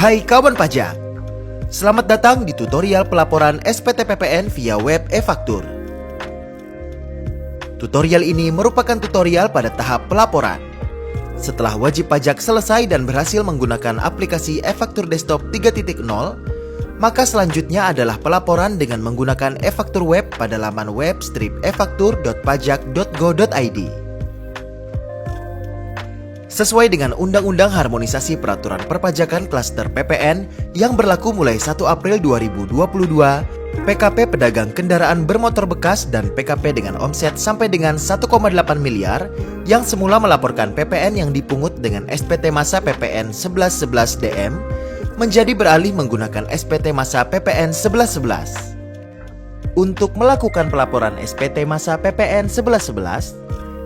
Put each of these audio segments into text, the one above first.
Hai kawan pajak, selamat datang di tutorial pelaporan SPT PPN via web e-faktur. Tutorial ini merupakan tutorial pada tahap pelaporan. Setelah wajib pajak selesai dan berhasil menggunakan aplikasi e-faktur desktop 3.0, maka selanjutnya adalah pelaporan dengan menggunakan e-faktur web pada laman web efaktur.pajak.go.id. Sesuai dengan Undang-Undang Harmonisasi Peraturan Perpajakan Klaster PPN yang berlaku mulai 1 April 2022, PKP pedagang kendaraan bermotor bekas dan PKP dengan omset sampai dengan 1,8 miliar yang semula melaporkan PPN yang dipungut dengan SPT masa PPN 1111 DM menjadi beralih menggunakan SPT masa PPN 1111. Untuk melakukan pelaporan SPT masa PPN 1111,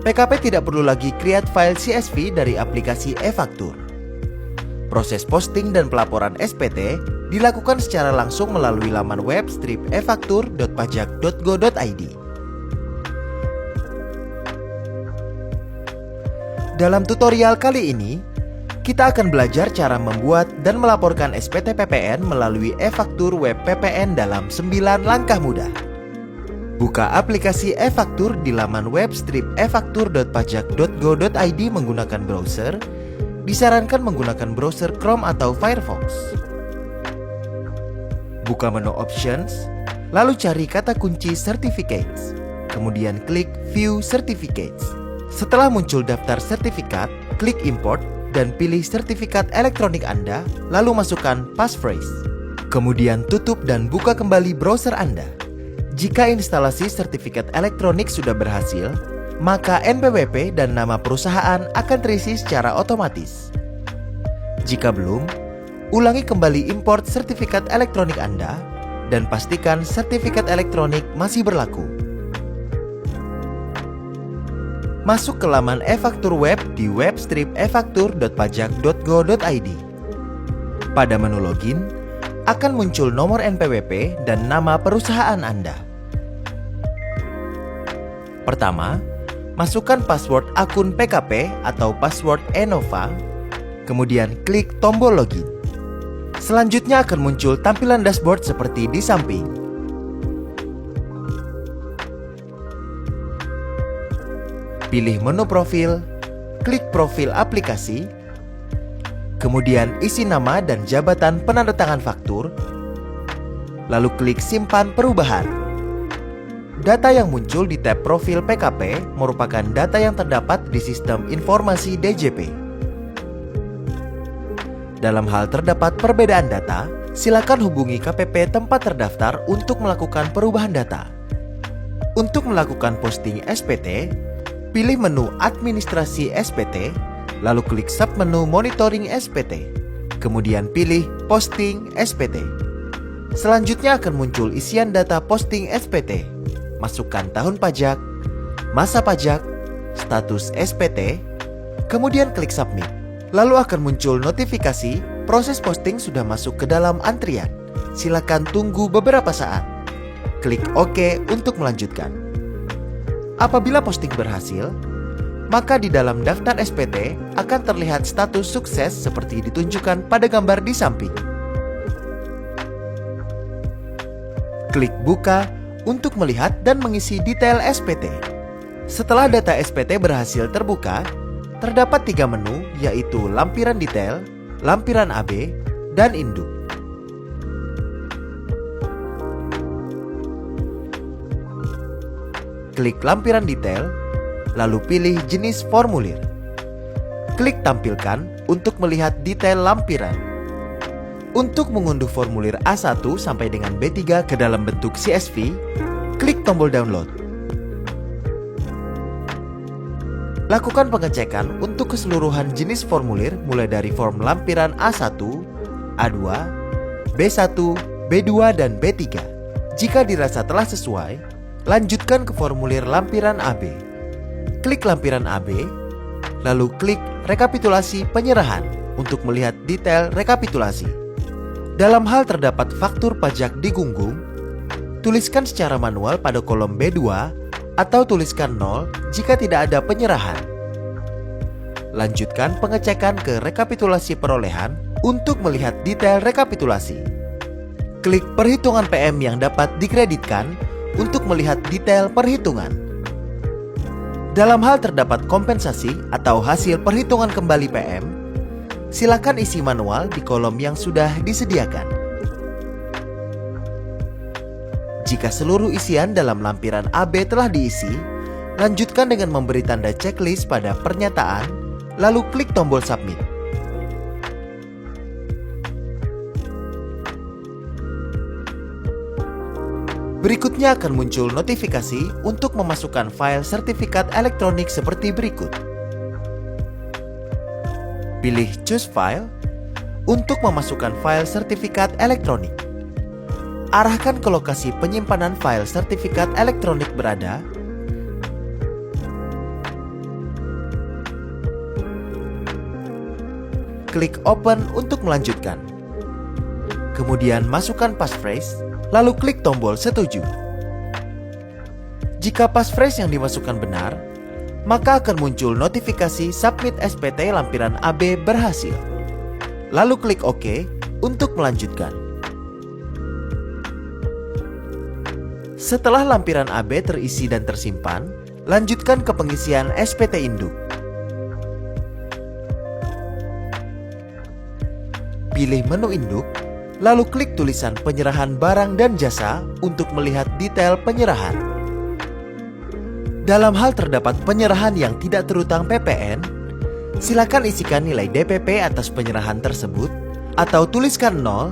PKP tidak perlu lagi create file CSV dari aplikasi e-faktur. Proses posting dan pelaporan SPT dilakukan secara langsung melalui laman web efaktur.pajak.go.id. Dalam tutorial kali ini, kita akan belajar cara membuat dan melaporkan SPT PPN melalui e-faktur web PPN dalam 9 langkah mudah. Buka aplikasi e-faktur di laman web efaktur.pajak.go.id menggunakan browser. Disarankan menggunakan browser Chrome atau Firefox. Buka menu Options, lalu cari kata kunci Certificates. Kemudian klik View Certificates. Setelah muncul daftar sertifikat, klik Import dan pilih sertifikat elektronik Anda, lalu masukkan passphrase. Kemudian tutup dan buka kembali browser Anda. Jika instalasi sertifikat elektronik sudah berhasil, maka NPWP dan nama perusahaan akan terisi secara otomatis. Jika belum, ulangi kembali import sertifikat elektronik Anda dan pastikan sertifikat elektronik masih berlaku. Masuk ke laman e-faktur web di web efaktur.pajak.go.id. Pada menu login, akan muncul nomor NPWP dan nama perusahaan Anda. Pertama, masukkan password akun PKP atau password Enova, kemudian klik tombol login. Selanjutnya akan muncul tampilan dashboard seperti di samping. Pilih menu profil, klik profil aplikasi, kemudian isi nama dan jabatan penandatangan faktur, lalu klik simpan perubahan. Data yang muncul di tab profil PKP merupakan data yang terdapat di sistem informasi DJP. Dalam hal terdapat perbedaan data, silakan hubungi KPP tempat terdaftar untuk melakukan perubahan data. Untuk melakukan posting SPT, pilih menu Administrasi SPT, lalu klik submenu Monitoring SPT, kemudian pilih Posting SPT. Selanjutnya akan muncul isian data posting SPT. Masukkan tahun pajak, masa pajak, status SPT, kemudian klik submit. Lalu akan muncul notifikasi proses posting sudah masuk ke dalam antrian. Silakan tunggu beberapa saat. Klik OK untuk melanjutkan. Apabila posting berhasil, maka di dalam daftar SPT akan terlihat status sukses seperti ditunjukkan pada gambar di samping. Klik buka untuk melihat dan mengisi detail SPT. Setelah data SPT berhasil terbuka, terdapat 3 menu yaitu lampiran detail, lampiran AB, dan induk. Klik lampiran detail, lalu pilih jenis formulir. Klik tampilkan untuk melihat detail lampiran. Untuk mengunduh formulir A1 sampai dengan B3 ke dalam bentuk CSV, klik tombol download. Lakukan pengecekan untuk keseluruhan jenis formulir mulai dari form lampiran A1, A2, B1, B2, dan B3. Jika dirasa telah sesuai, lanjutkan ke formulir lampiran AB. Klik lampiran AB, lalu klik rekapitulasi penyerahan untuk melihat detail rekapitulasi. Dalam hal terdapat faktur pajak digunggung, tuliskan secara manual pada kolom B2 atau tuliskan 0 jika tidak ada penyerahan. Lanjutkan pengecekan ke rekapitulasi perolehan Untuk melihat detail rekapitulasi, klik perhitungan PM yang dapat dikreditkan untuk melihat detail perhitungan. Dalam hal terdapat kompensasi atau hasil perhitungan kembali PM, silakan isi manual di kolom yang sudah disediakan. Jika seluruh isian dalam lampiran AB telah diisi, lanjutkan dengan memberi tanda checklist pada pernyataan, lalu klik tombol submit. Berikutnya akan muncul notifikasi untuk memasukkan file sertifikat elektronik seperti berikut. Pilih Choose File untuk memasukkan file sertifikat elektronik. Arahkan ke lokasi penyimpanan file sertifikat elektronik berada. Klik Open untuk melanjutkan. Kemudian masukkan passphrase, lalu klik tombol Setuju. Jika passphrase yang dimasukkan benar, maka akan muncul notifikasi Submit SPT lampiran AB berhasil. Lalu klik OK untuk melanjutkan. Setelah lampiran AB terisi dan tersimpan, lanjutkan ke pengisian SPT induk. Pilih menu induk, lalu klik tulisan penyerahan barang dan jasa untuk melihat detail penyerahan. Dalam hal terdapat penyerahan yang tidak terutang PPN, silakan isikan nilai DPP atas penyerahan tersebut atau tuliskan 0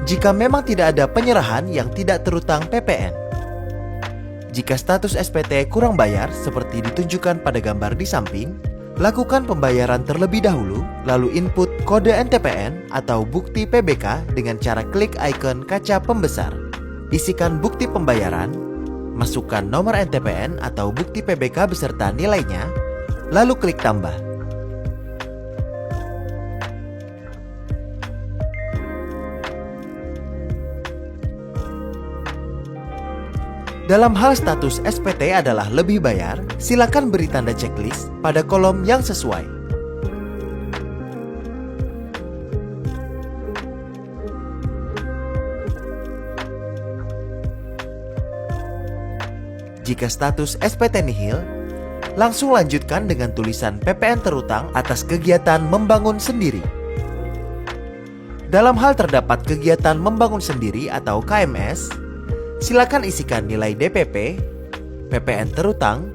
jika memang tidak ada penyerahan yang tidak terutang PPN. Jika status SPT kurang bayar seperti ditunjukkan pada gambar di samping, lakukan pembayaran terlebih dahulu, lalu input kode NTPN atau bukti PBK dengan cara klik ikon kaca pembesar. Isikan bukti pembayaran, masukkan nomor NTPN atau bukti PBK beserta nilainya, lalu klik tambah. Dalam hal status SPT adalah lebih bayar, silakan beri tanda checklist pada kolom yang sesuai. Jika status SPT nihil, langsung lanjutkan dengan tulisan PPN terutang atas kegiatan membangun sendiri. Dalam hal terdapat kegiatan membangun sendiri atau KMS, silakan isikan nilai DPP, PPN terutang,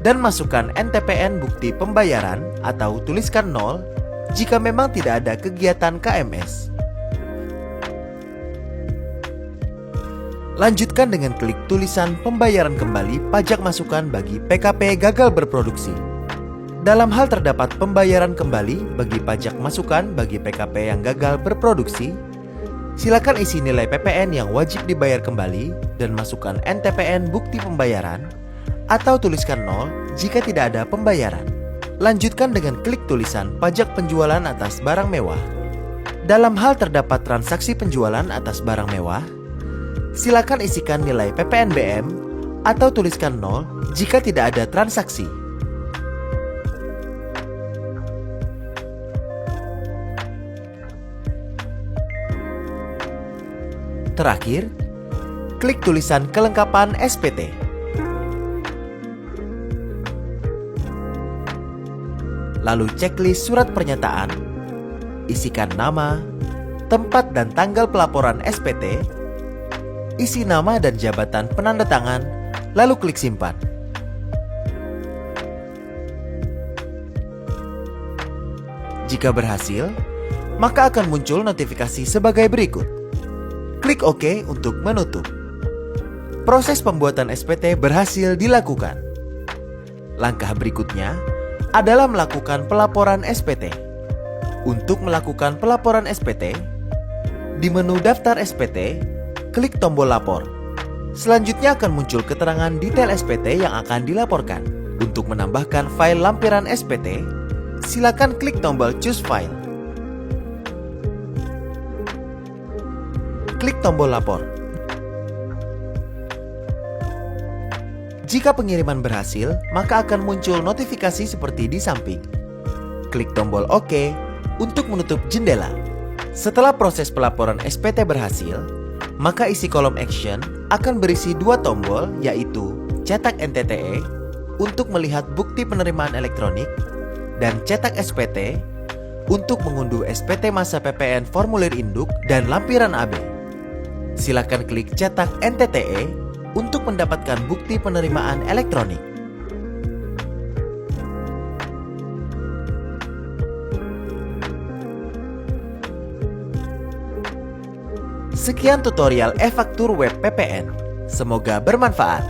dan masukkan NTPN bukti pembayaran atau tuliskan 0 jika memang tidak ada kegiatan KMS. Lanjutkan dengan klik tulisan pembayaran kembali pajak masukan bagi PKP gagal berproduksi. Dalam hal terdapat pembayaran kembali bagi pajak masukan bagi PKP yang gagal berproduksi, silakan isi nilai PPN yang wajib dibayar kembali dan masukkan NTPN bukti pembayaran atau tuliskan 0 jika tidak ada pembayaran. Lanjutkan dengan klik tulisan pajak penjualan atas barang mewah. Dalam hal terdapat transaksi penjualan atas barang mewah, silakan isikan nilai PPN BM atau tuliskan 0 jika tidak ada transaksi. Terakhir, klik tulisan kelengkapan SPT. Lalu checklist surat pernyataan, isikan nama, tempat dan tanggal pelaporan SPT, isi nama dan jabatan penanda tangan, lalu klik simpan. Jika berhasil, maka akan muncul notifikasi sebagai berikut. Klik OK untuk menutup. Proses pembuatan SPT berhasil dilakukan. Langkah berikutnya adalah melakukan pelaporan SPT. Untuk melakukan pelaporan SPT, di menu daftar SPT, klik tombol lapor. Selanjutnya akan muncul keterangan detail SPT yang akan dilaporkan. Untuk menambahkan file lampiran SPT, silakan klik tombol Choose File. Klik tombol lapor. Jika pengiriman berhasil, maka akan muncul notifikasi seperti di samping. Klik tombol OK untuk menutup jendela. Setelah proses pelaporan SPT berhasil, maka isi kolom action akan berisi 2 tombol, yaitu cetak NTTE untuk melihat bukti penerimaan elektronik dan cetak SPT untuk mengunduh SPT masa PPN formulir induk dan lampiran AB. Silakan klik cetak NTTE untuk mendapatkan bukti penerimaan elektronik. Sekian tutorial e-faktur web PPN. Semoga bermanfaat.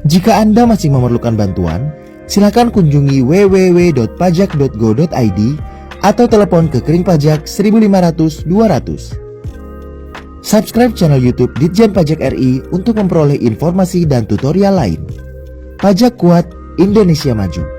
Jika Anda masih memerlukan bantuan, silakan kunjungi www.pajak.go.id atau telepon ke Kering Pajak 1500 200. Subscribe channel YouTube Ditjen Pajak RI untuk memperoleh informasi dan tutorial lain. Pajak kuat, Indonesia maju.